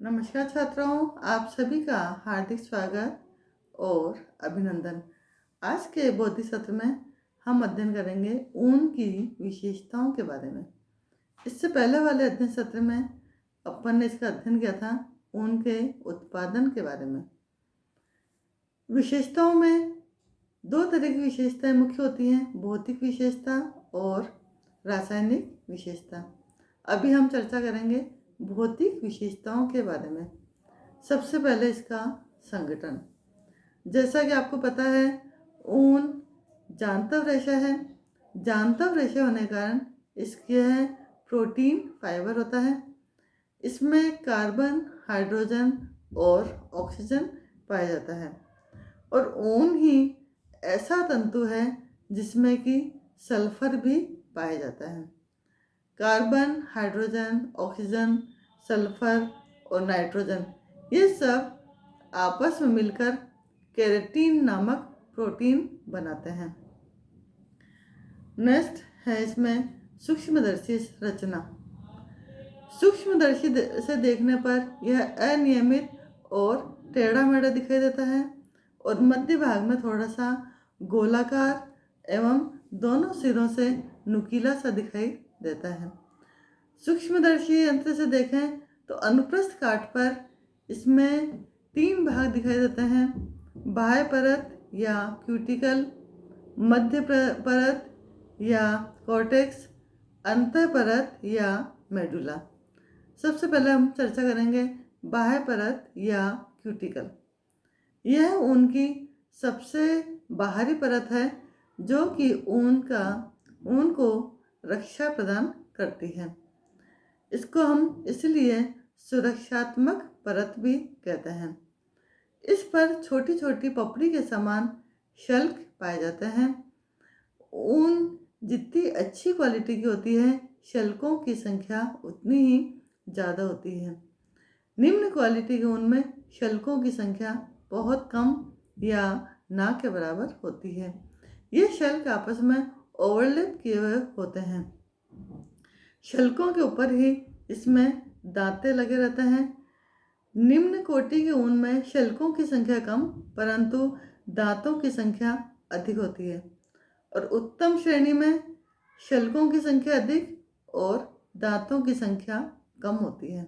नमस्कार छात्रों, आप सभी का हार्दिक स्वागत और अभिनंदन। आज के बौद्धिक सत्र में हम अध्ययन करेंगे ऊन की विशेषताओं के बारे में। इससे पहले वाले अध्ययन सत्र में अपन ने इसका अध्ययन किया था ऊन के उत्पादन के बारे में। विशेषताओं में दो तरह की विशेषताएं मुख्य होती हैं, भौतिक विशेषता और रासायनिक विशेषता। अभी हम चर्चा करेंगे भौतिक विशेषताओं के बारे में। सबसे पहले इसका संगठन। जैसा कि आपको पता है, ऊन जांतव रेशा है। जांतव रेशा होने के कारण इसके प्रोटीन फाइबर होता है। इसमें कार्बन, हाइड्रोजन और ऑक्सीजन पाया जाता है। और ऊन ही ऐसा तंतु है जिसमें कि सल्फर भी पाया जाता है। कार्बन, हाइड्रोजन, ऑक्सीजन, सल्फर और नाइट्रोजन, ये सब आपस में मिलकर केराटिन नामक प्रोटीन बनाते हैं। नेक्स्ट है इसमें सूक्ष्मदर्शी रचना। सूक्ष्मदर्शी से देखने पर यह अनियमित और टेढ़ा मेढ़ा दिखाई देता है और मध्य भाग में थोड़ा सा गोलाकार एवं दोनों सिरों से नुकीला सा दिखाई देता है। सूक्ष्मदर्शी यंत्र से देखें तो अनुप्रस्थ काट पर इसमें 3 भाग दिखाई देते हैं: बाह्य परत या क्यूटिकल, मध्य परत या कॉर्टेक्स, अंतः परत या मेडुला। सबसे पहले हम चर्चा करेंगे बाह्य परत या क्यूटिकल। यह ऊन की सबसे बाहरी परत है जो कि ऊन को रक्षा प्रदान करती है। इसको हम इसलिए सुरक्षात्मक परत भी कहते हैं। इस पर छोटी छोटी पपड़ी के समान शल्क पाए जाते हैं। ऊन जितनी अच्छी क्वालिटी की होती है, शल्कों की संख्या उतनी ही ज़्यादा होती है। निम्न क्वालिटी के ऊन में शल्कों की संख्या बहुत कम या ना के बराबर होती है। ये शल्क आपस में ओवरलैप किए हुए होते हैं। शल्कों के ऊपर ही इसमें दांते लगे रहते हैं। निम्न कोटि के ऊन में शल्कों की संख्या कम परंतु दांतों की संख्या अधिक होती है और उत्तम श्रेणी में शल्कों की संख्या अधिक और दांतों की संख्या कम होती है।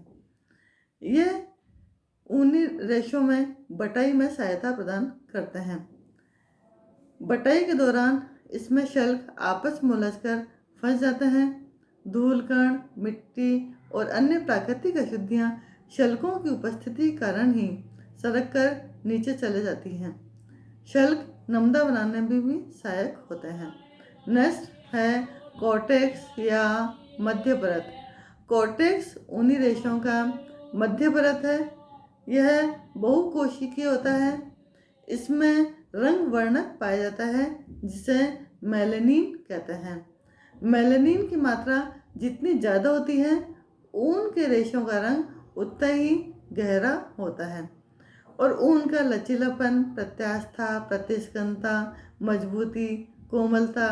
यह ऊनी रेशों में बटाई में सहायता प्रदान करते हैं। बटाई के दौरान इसमें शल्क आपस में उलझकर फंस जाते हैं। धूल कण, मिट्टी और अन्य प्राकृतिक अशुद्धियाँ शल्कों की उपस्थिति के कारण ही सरक कर नीचे चले जाती हैं। शल्क नमदा बनाने में भी सहायक होते हैं। नेक्स्ट है कॉर्टेक्स या मध्य परत। कॉर्टेक्स ऊनी रेशों का मध्य परत है। यह बहुकोशिकीय होता है। इसमें रंग वर्णक पाया जाता है जिसे मेलानिन कहते हैं। मेलानिन की मात्रा जितनी ज़्यादा होती है, ऊन के रेशों का रंग उतना ही गहरा होता है और ऊन का लचीलापन, प्रत्यास्था, प्रतिस्कंदता, मजबूती, कोमलता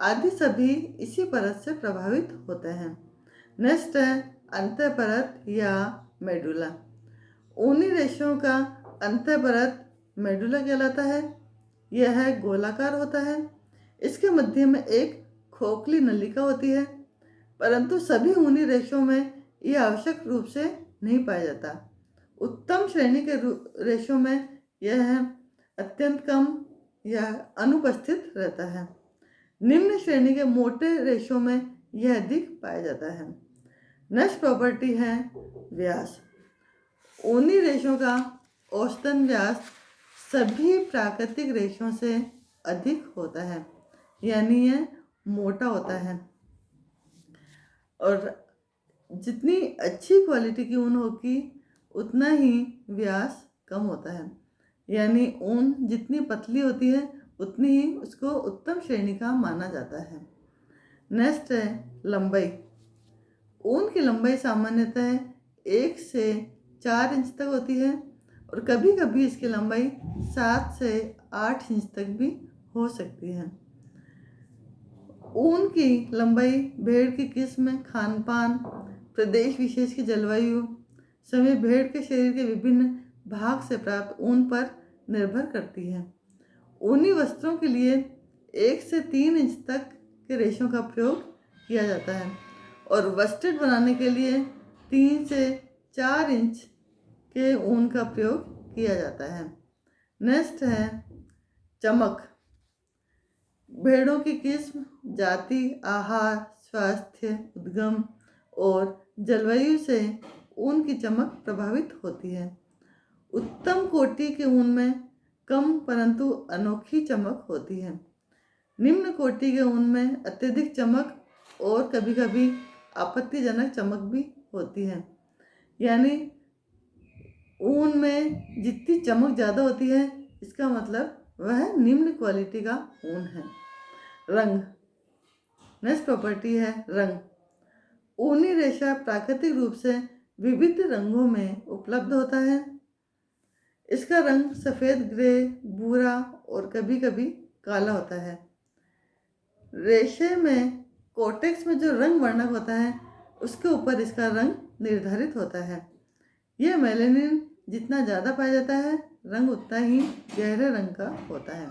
आदि सभी इसी परत से प्रभावित होते हैं। नेक्स्ट है अंतः परत या मेडुला। ऊनी रेशों का अंतः परत मेडुला कहलाता है। यह गोलाकार होता है। इसके मध्य में एक खोखली नलिका होती है परंतु सभी ऊनी रेशों में यह आवश्यक रूप से नहीं पाया जाता। उत्तम श्रेणी के रेशों में यह अत्यंत कम या अनुपस्थित रहता है। निम्न श्रेणी के मोटे रेशों में यह अधिक पाया जाता है। नेक्स्ट प्रॉपर्टी है व्यास। ऊनी रेशों का औसतन व्यास सभी प्राकृतिक रेशों से अधिक होता है, यानी यह मोटा होता है और जितनी अच्छी क्वालिटी की ऊन होगी उतना ही व्यास कम होता है। यानी ऊन जितनी पतली होती है उतनी ही उसको उत्तम श्रेणी का माना जाता है। नेक्स्ट है लंबाई। ऊन की लंबाई सामान्यतः 1 से 4 इंच तक होती है और कभी कभी इसकी लंबाई 7 से 8 इंच तक भी हो सकती है। ऊन की लंबाई भेड़ की किस्म, खान पान, प्रदेश विशेष की जलवायु, समय भेड़ के शरीर के विभिन्न भाग से प्राप्त ऊन पर निर्भर करती है। ऊनी वस्त्रों के लिए 1 से 3 इंच तक के रेशों का प्रयोग किया जाता है और वस्टेड बनाने के लिए 3 से 4 इंच के ऊन का प्रयोग किया जाता है। नेक्स्ट है चमक। भेड़ों की किस्म, जाति, आहार, स्वास्थ्य, उद्गम और जलवायु से ऊन की चमक प्रभावित होती है। उत्तम कोटि के ऊन में कम परंतु अनोखी चमक होती है। निम्न कोटि के ऊन में अत्यधिक चमक और कभी कभी आपत्तिजनक चमक भी होती है। यानी ऊन में जितनी चमक ज़्यादा होती है इसका मतलब वह निम्न क्वालिटी का ऊन है। रंग। नेक्स्ट प्रॉपर्टी है रंग। ऊनी रेशा प्राकृतिक रूप से विविध रंगों में उपलब्ध होता है। इसका रंग सफ़ेद, ग्रे, भूरा और कभी कभी काला होता है। रेशे में कोटेक्स में जो रंग वर्णक होता है उसके ऊपर इसका रंग निर्धारित होता है। यह मेलेनिन जितना ज़्यादा पाया जाता है रंग उतना ही गहरे रंग का होता है।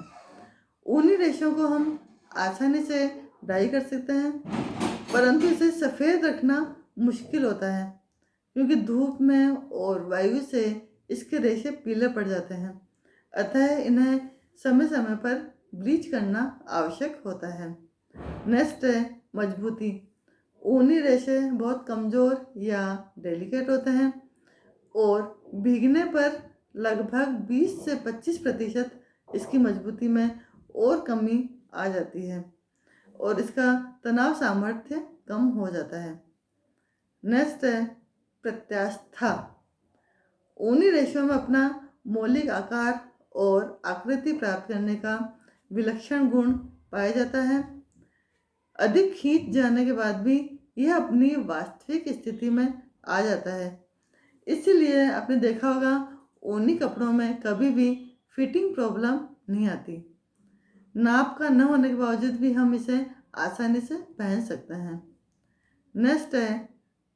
ऊनी रेशों को हम आसानी से डाई कर सकते हैं, परंतु इसे सफ़ेद रखना मुश्किल होता है क्योंकि धूप में और वायु से इसके रेशे पीले पड़ जाते हैं। अतः इन्हें समय समय पर ब्लीच करना आवश्यक होता है। नेक्स्ट है मजबूती। ऊनी रेशे बहुत कमज़ोर या डेलिकेट होते हैं और भीगने पर लगभग 20 से 25% इसकी मजबूती में और कमी आ जाती है और इसका तनाव सामर्थ्य कम हो जाता है। नेक्स्ट है प्रत्यास्था। ऊनी रेशों में अपना मौलिक आकार और आकृति प्राप्त करने का विलक्षण गुण पाया जाता है। अधिक खींच जाने के बाद भी यह अपनी वास्तविक स्थिति में आ जाता है। इसीलिए आपने देखा होगा ऊनी कपड़ों में कभी भी फिटिंग प्रॉब्लम नहीं आती। नाप का न होने के बावजूद भी हम इसे आसानी से पहन सकते हैं। नेक्स्ट है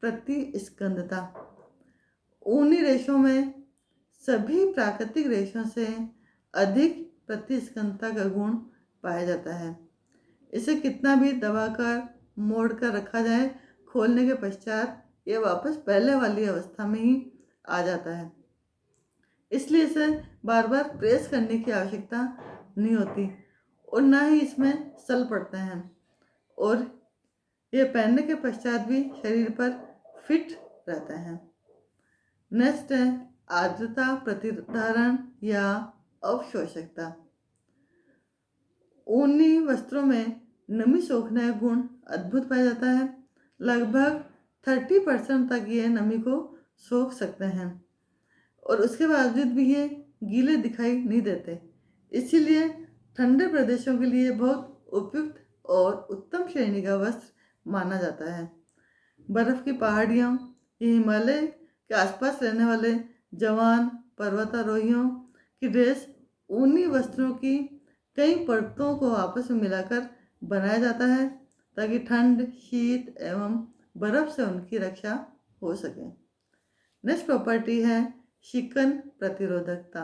प्रतिस्कंदता। ऊनी रेशों में सभी प्राकृतिक रेशों से अधिक प्रतिस्कंदता का गुण पाया जाता है। इसे कितना भी दबाकर मोड़ कर रखा जाए, खोलने के पश्चात ये वापस पहले वाली अवस्था में ही आ जाता है। इसलिए इसे बार बार प्रेस करने की आवश्यकता नहीं होती और ना ही इसमें सल पड़ते हैं और ये पहनने के पश्चात भी शरीर पर फिट रहता है। नेक्स्ट है आर्द्रता प्रतिधारण या अवशोषकता। ऊनी वस्त्रों में नमी सोखने का गुण अद्भुत पाया जाता है। लगभग 30% तक ये नमी को सोख सकते हैं और उसके बावजूद भी ये गीले दिखाई नहीं देते। इसीलिए ठंडे प्रदेशों के लिए बहुत उपयुक्त और उत्तम श्रेणी का वस्त्र माना जाता है। बर्फ़ की पहाड़ियों या हिमालय के आसपास रहने वाले जवान पर्वतारोहियों की ड्रेस ऊनी वस्त्रों की कई परतों को आपस में मिलाकर बनाया जाता है ताकि ठंड, शीत एवं बर्फ से उनकी रक्षा हो सके। नेक्स्ट प्रॉपर्टी है शिकन प्रतिरोधकता।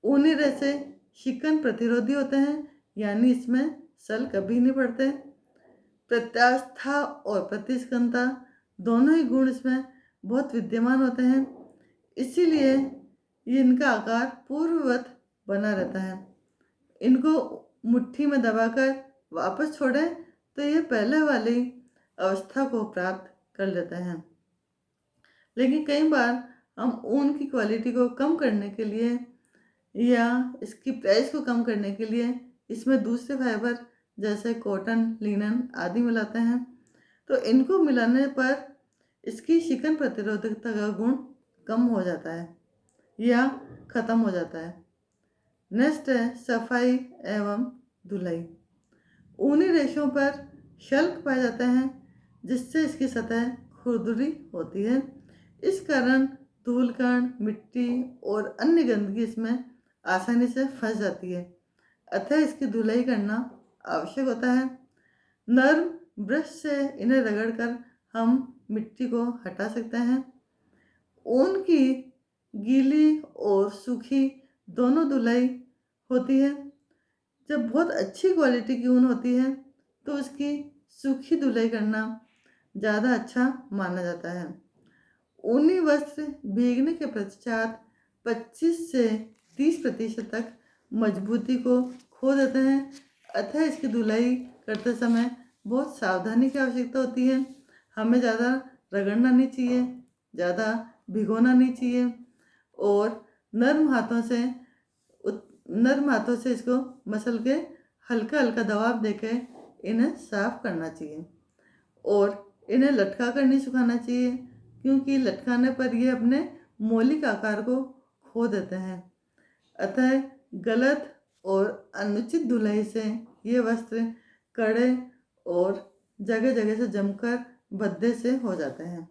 ऊनी रेशे शिकन प्रतिरोधी होते हैं, यानी इसमें सल कभी नहीं पड़ते। प्रत्यास्था और प्रतिस्कंदता दोनों ही गुण इसमें बहुत विद्यमान होते हैं, इसीलिए इनका आकार पूर्ववत बना रहता है। इनको मुट्ठी में दबाकर वापस छोड़ें तो ये पहले वाली अवस्था को प्राप्त कर लेते हैं। लेकिन कई बार हम ऊन की क्वालिटी को कम करने के लिए या इसकी प्राइस को कम करने के लिए इसमें दूसरे फाइबर जैसे कॉटन, लिनन आदि मिलाते हैं, तो इनको मिलाने पर इसकी शिकन प्रतिरोधकता का गुण कम हो जाता है या ख़त्म हो जाता है। नेक्स्ट है सफाई एवं धुलाई। ऊनी रेशों पर शल्क पाए जाते हैं जिससे इसकी सतह खुरदुरी होती है। इस कारण धूल कण, मिट्टी और अन्य गंदगी इसमें आसानी से फंस जाती है, अतः इसकी धुलाई करना आवश्यक होता है। नर्म ब्रश से इन्हें रगड़कर हम मिट्टी को हटा सकते हैं। ऊन की गीली और सूखी दोनों धुलाई होती है। जब बहुत अच्छी क्वालिटी की ऊन होती है तो उसकी सूखी धुलाई करना ज़्यादा अच्छा माना जाता है। ऊनी वस्त्र भीगने के पश्चात 25 से 30% तक मजबूती को खो देते हैं, अतः इसकी धुलाई करते समय बहुत सावधानी की आवश्यकता होती है। हमें ज़्यादा रगड़ना नहीं चाहिए, ज़्यादा भिगोना नहीं चाहिए और नर्म हाथों से इसको मसल के हल्का हल्का दबाव देके इन्हें साफ करना चाहिए और इन्हें लटका कर नहीं सुखाना चाहिए, क्योंकि लटकाने पर ये अपने मौलिक आकार को खो देते हैं। अतः गलत और अनुचित धुलाई से ये वस्त्र कड़े और जगह जगह से जमकर भद्दे से हो जाते हैं।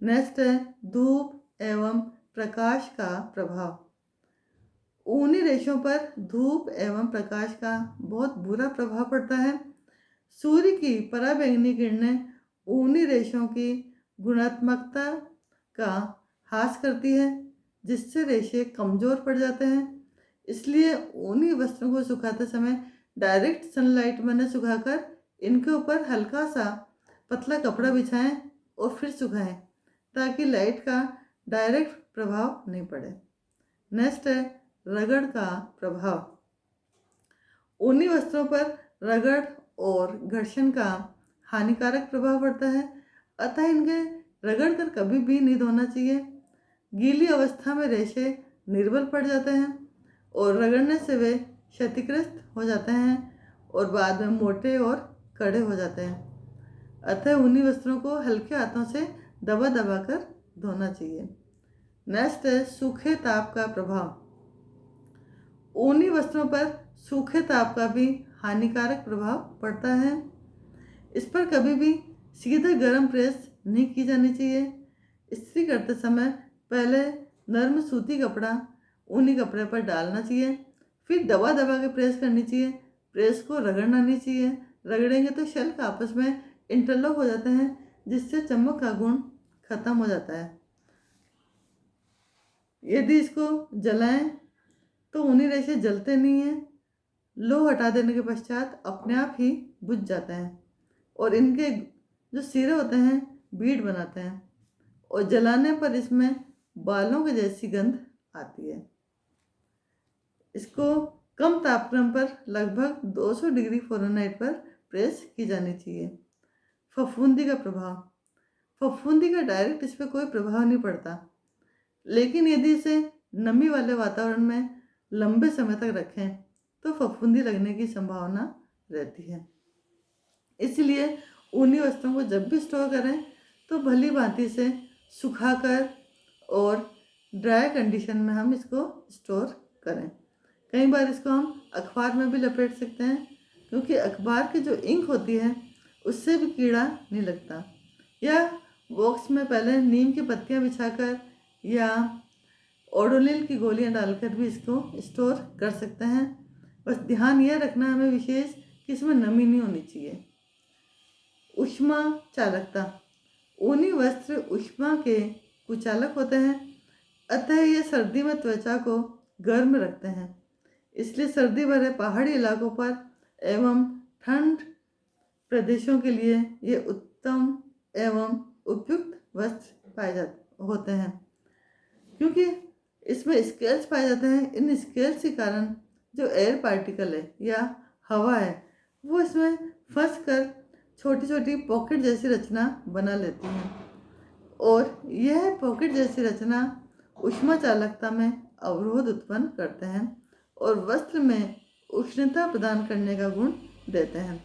नेक्स्ट है धूप एवं प्रकाश का प्रभाव। ऊनी रेशों पर धूप एवं प्रकाश का बहुत बुरा प्रभाव पड़ता है। सूर्य की पराबैंगनी किरणें ऊनी रेशों की गुणात्मकता का ह्रास करती है, जिससे रेशे कमज़ोर पड़ जाते हैं। इसलिए ऊनी वस्त्रों को सुखाते समय डायरेक्ट सनलाइट में न सुखाकर इनके ऊपर हल्का सा पतला कपड़ा बिछाएं और फिर सुखाएं, ताकि लाइट का डायरेक्ट प्रभाव नहीं पड़े। नेक्स्ट है रगड़ का प्रभाव। ऊनी वस्त्रों पर रगड़ और घर्षण का हानिकारक प्रभाव पड़ता है, अतः इनके रगड़ कर कभी भी नहीं धोना चाहिए। गीली अवस्था में रेशे निर्बल पड़ जाते हैं और रगड़ने से वे क्षतिग्रस्त हो जाते हैं और बाद में मोटे और कड़े हो जाते हैं। अतः ऊनी वस्त्रों को हल्के हाथों से दबा दबा कर धोना चाहिए। नेक्स्ट है सूखे ताप का प्रभाव। ऊनी वस्त्रों पर सूखे ताप का भी हानिकारक प्रभाव पड़ता है। इस पर कभी भी सीधे गर्म प्रेस नहीं की जानी चाहिए। इस्त्री करते समय पहले नर्म सूती कपड़ा ऊनी कपड़े पर डालना चाहिए, फिर दबा दबा के प्रेस करनी चाहिए। प्रेस को रगड़ना नहीं चाहिए, रगड़ेंगे तो शेल्फ आपस में इंटरलॉक हो जाते हैं, जिससे चमक का गुण खत्म हो जाता है। यदि इसको जलाएं तो ऊनी रेशे जलते नहीं हैं, लो हटा देने के पश्चात अपने आप ही बुझ जाते हैं और इनके जो सिरे होते हैं बीड बनाते हैं और जलाने पर इसमें बालों के जैसी गंध आती है। इसको कम तापक्रम पर लगभग 200 डिग्री फ़ारेनहाइट पर प्रेस की जानी चाहिए। फफूंदी का प्रभाव। फफूंदी का डायरेक्ट इस पर कोई प्रभाव नहीं पड़ता, लेकिन यदि इसे नमी वाले वातावरण में लंबे समय तक रखें तो फफूंदी लगने की संभावना रहती है। इसलिए ऊनी वस्त्रों को जब भी स्टोर करें तो भली भांति से सुखाकर और ड्राई कंडीशन में हम इसको स्टोर करें। कई बार इसको हम अखबार में भी लपेट सकते हैं, क्योंकि अखबार की जो इंक होती है उससे भी कीड़ा नहीं लगता। या बॉक्स में पहले नीम की पत्तियां बिछाकर या ओडोनिल की गोलियां डालकर भी इसको स्टोर कर सकते हैं। बस ध्यान यह रखना हमें विशेष कि इसमें नमी नहीं होनी चाहिए। ऊष्मा चालकता। ऊनी वस्त्र ऊष्मा के कुचालक होते हैं, अतः ये सर्दी में त्वचा को गर्म रखते हैं। इसलिए सर्दी भरे पहाड़ी इलाकों पर एवं ठंड प्रदेशों के लिए ये उत्तम एवं उपयुक्त वस्त्र पाए जाते होते हैं, क्योंकि इसमें स्केल्स पाए जाते हैं। इन स्केल्स के कारण जो एयर पार्टिकल है या हवा है वो इसमें फंस कर छोटी छोटी पॉकेट जैसी रचना बना लेती है और यह पॉकेट जैसी रचना ऊष्मा चालकता में अवरोध उत्पन्न करते हैं और वस्त्र में उष्णता प्रदान करने का गुण देते हैं।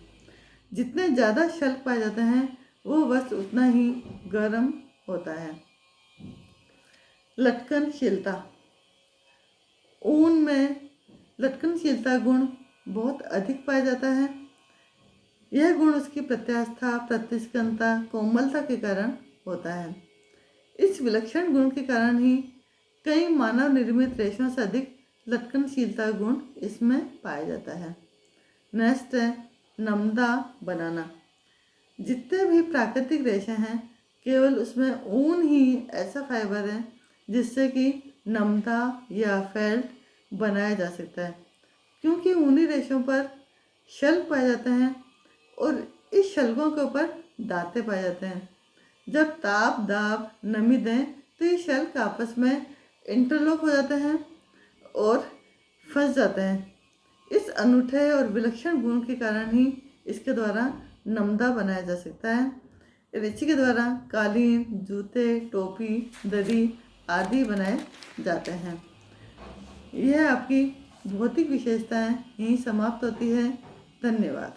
जितने ज़्यादा शल्क पाए जाते हैं वो वस्त्र उतना ही गर्म होता है। लटकनशीलता। ऊन में लटकनशीलता गुण बहुत अधिक पाया जाता है। यह गुण उसकी प्रत्यास्था, प्रतिस्कंदता, कोमलता के कारण होता है। इस विलक्षण गुण के कारण ही कई मानव निर्मित रेशों से अधिक लटकनशीलता गुण इसमें पाया जाता है। नेक्स्ट है नमदा बनाना। जितने भी प्राकृतिक रेशे हैं केवल उसमें ऊन ही ऐसा फाइबर है जिससे कि नमदा या फेल्ट बनाया जा सकता है, क्योंकि ऊनी रेशों पर शल्क पाए जाते हैं और इस शल्कों के ऊपर दांते पाए जाते हैं। जब ताप दाब नमी दें तो ये शल्क आपस में इंटरलॉक हो जाते हैं और फंस जाते हैं। इस अनूठे और विलक्षण गुण के कारण ही इसके द्वारा नमदा बनाया जा सकता है। लीची के द्वारा कालीन, जूते, टोपी, दरी आदि बनाए जाते हैं। यह आपकी भौतिक विशेषताएं यहीं समाप्त होती है। धन्यवाद।